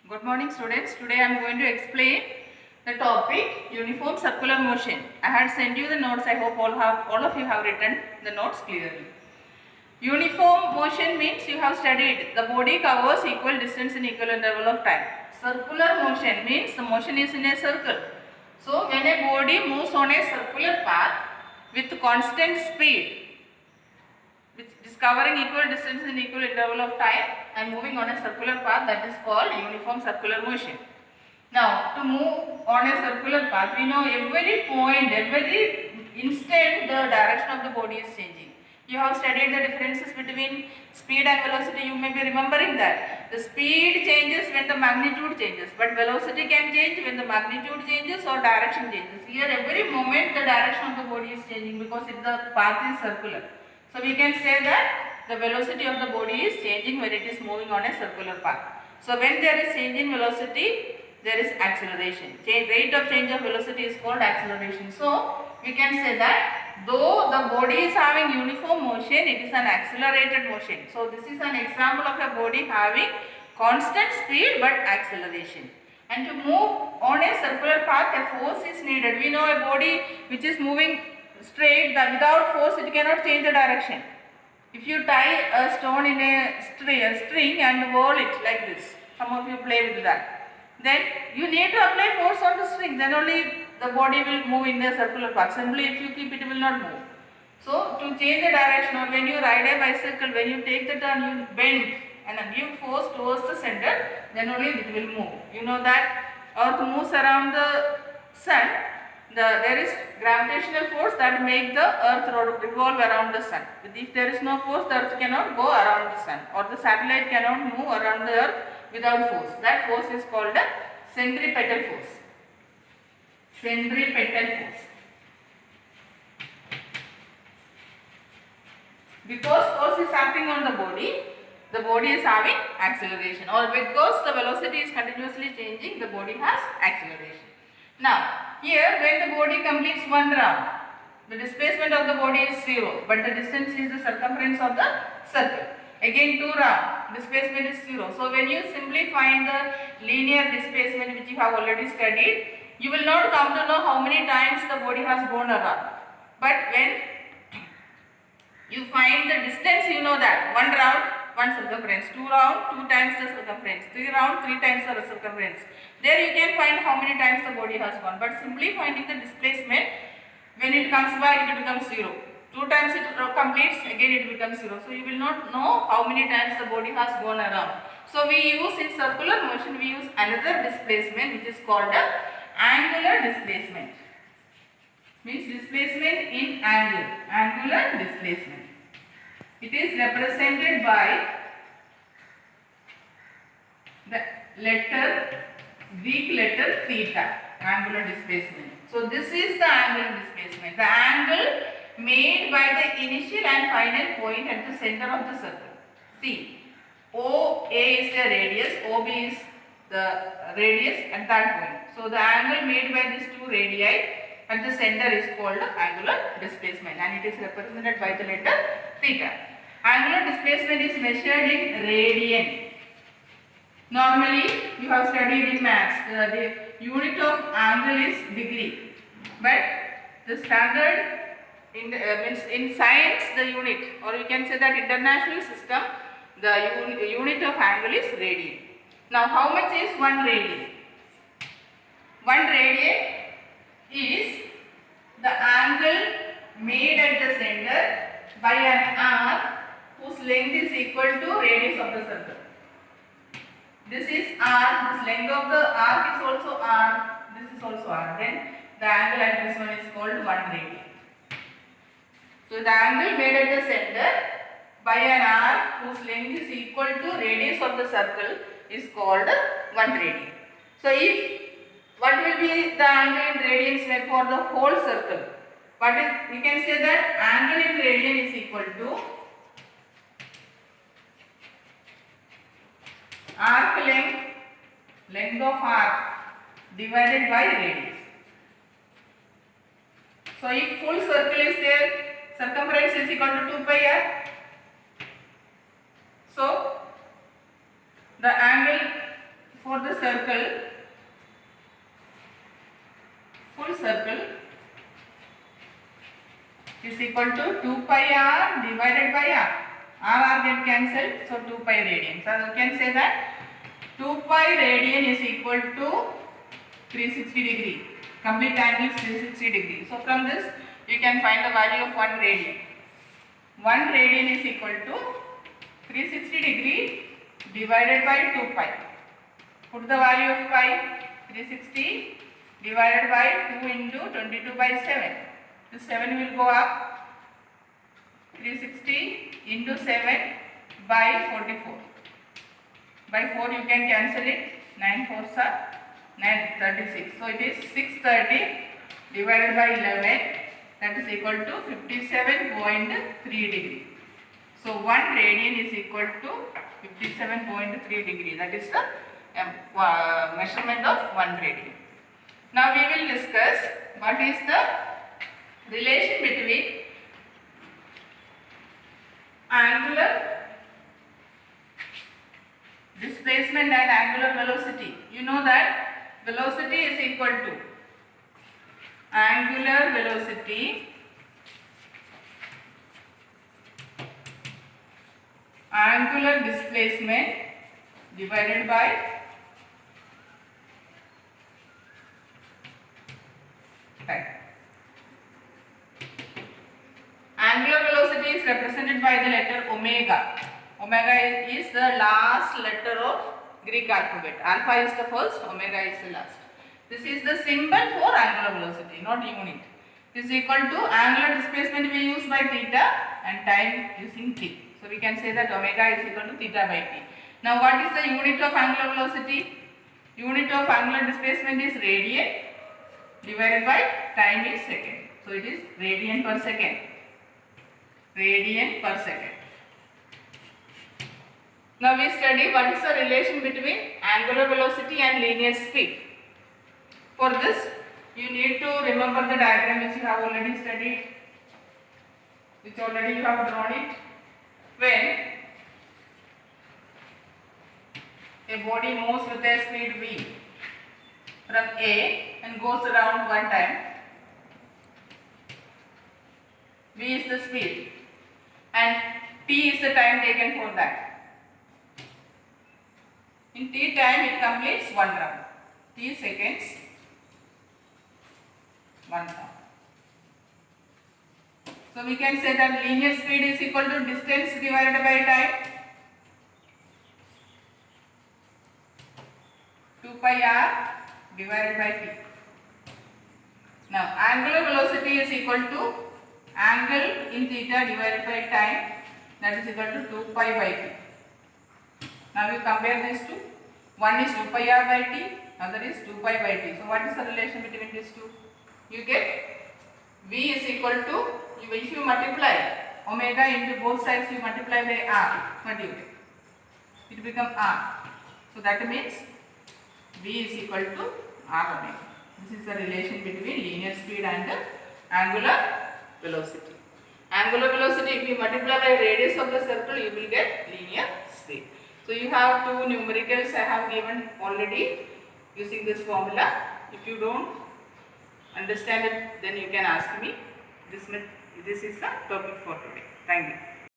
Good morning students. Today I am going to explain the topic uniform circular motion. I had sent you the notes. I hope all of you have written the notes clearly. Uniform motion means you have studied the body covers equal distance in equal interval of time. Circular motion means the motion is in a circle. So when a body moves on a circular path with constant speed, which is covering equal distance in equal interval of time and moving on a circular path, that is called uniform circular motion. Now, to move on a circular path, we know every point, every instant the direction of the body is changing. You have studied the differences between speed and velocity. You may be remembering that. The speed changes when the magnitude changes, but velocity can change when the magnitude changes or direction changes. Here, every moment the direction of the body is changing because the path is circular. So we can say that the velocity of the body is changing when it is moving on a circular path. So when there is change in velocity, there is acceleration. Rate of change of velocity is called acceleration. So we can say that though the body is having uniform motion, it is an accelerated motion. So this is an example of a body having constant speed but acceleration. And to move on a circular path, a force is needed. We know a body which is moving straight, that without force it cannot change the direction. If you tie a stone in a string and whirl it like this, some of you play with that, then you need to apply force on the string, then only the body will move in a circular path. Simply if you keep it will not move. So to change the direction, or when you ride a bicycle, when you take the turn, you bend and give force towards the center, then only it will move. You know that earth moves around the sun. There is gravitational force that make the earth revolve around the sun. But if there is no force, the earth cannot go around the sun, or the satellite cannot move around the earth without force. That force is called the centripetal force. Centripetal force. Because force is acting on the body is having acceleration, or because the velocity is continuously changing, the body has acceleration. Now, here when the body completes one round, the displacement of the body is 0, but the distance is the circumference of the circle. Again 2 round, displacement is 0. So when you simply find the linear displacement which you have already studied, you will not come to know how many times the body has gone around. But when you find the distance, you know that 1 round, 1 circumference, 2 round, 2 times the circumference, 3 round, 3 times the circumference. There you can find how many times the body has gone. But simply finding the displacement, when it comes back, it becomes 0. 2 times it completes, again it becomes 0. So you will not know how many times the body has gone around. So we use in circular motion, we use another displacement which is called the angular displacement. Means displacement in angular displacement. It is represented by the Greek letter theta, angular displacement. So this is the angular displacement, the angle made by the initial and final point at the center of the circle. See, OA is the radius, OB is the radius at that point. So the angle made by these two radii at the center is called angular displacement, and it is represented by the letter theta. Angular displacement is measured in radian. Normally you have studied in maths, the unit of angle is degree, but the standard means in science the unit, or you can say that international system, the unit of angle is radian. Now how much is 1 radian? 1 radian is the angle made at the center by an arc whose length is equal to radius of the circle. This is r, this length of the arc is also r, this is also r. Then the angle at this one is called 1 radian. So the angle made at the center by an arc whose length is equal to radius of the circle is called 1 radian. So what will be the angle in radians for the whole circle? We can say that angle in radian is equal to arc length of arc divided by radius. So if full circle is there, circumference is equal to 2 pi r. So the angle for the equal to 2 pi r divided by r. R get cancelled, so 2 pi radian. So you can say that 2 pi radian is equal to 360 degree. Complete angle is 360 degree. So from this you can find the value of 1 radian. 1 radian is equal to 360 degree divided by 2 pi. Put the value of pi, 360 divided by 2 into 22 by 7. The 7 will go up. 360 into 7 by 44. By 4 you can cancel it. 9 4s are 936. So it is 630 divided by 11. That is equal to 57.3 degree. So 1 radian is equal to 57.3 degree. That is the measurement of 1 radian. Now we will discuss what is the relation between angular displacement and angular velocity. You know that velocity is equal to angular velocity angular displacement divided by time. Angular velocity is represented by the letter omega. Omega is the last letter of Greek alphabet. Alpha is the first, omega is the last. This is the symbol for angular velocity, not unit. This is equal to angular displacement we use by theta and time using t. So we can say that omega is equal to theta by t. Now what is the unit of angular velocity? Unit of angular displacement is radian divided by time is second. So it is radian per second. Radian per second. Now we study what is the relation between angular velocity and linear speed. For this you need to remember the diagram which you have already studied, which already you have drawn it. When a body moves with a speed v from A and goes around one time, v is the speed and t is the time taken for that. In t time it completes one round. T seconds, one round. So we can say that linear speed is equal to distance divided by time. 2 pi r divided by t. Now angular velocity is equal to angle in theta divided by time, that is equal to 2 pi by t. Now you compare these two. One is 2 pi r by t, other is 2 pi by t. So what is the relation between these two? You get v is equal to, if you multiply omega into both sides, you multiply by r, what do you get? It becomes r. So that means v is equal to r omega. This is the relation between linear speed and angular velocity. Angular velocity, if you multiply by radius of the circle, you will get linear speed. So you have two numericals I have given already using this formula. If you don't understand it, then you can ask me. This is the topic for today. Thank you.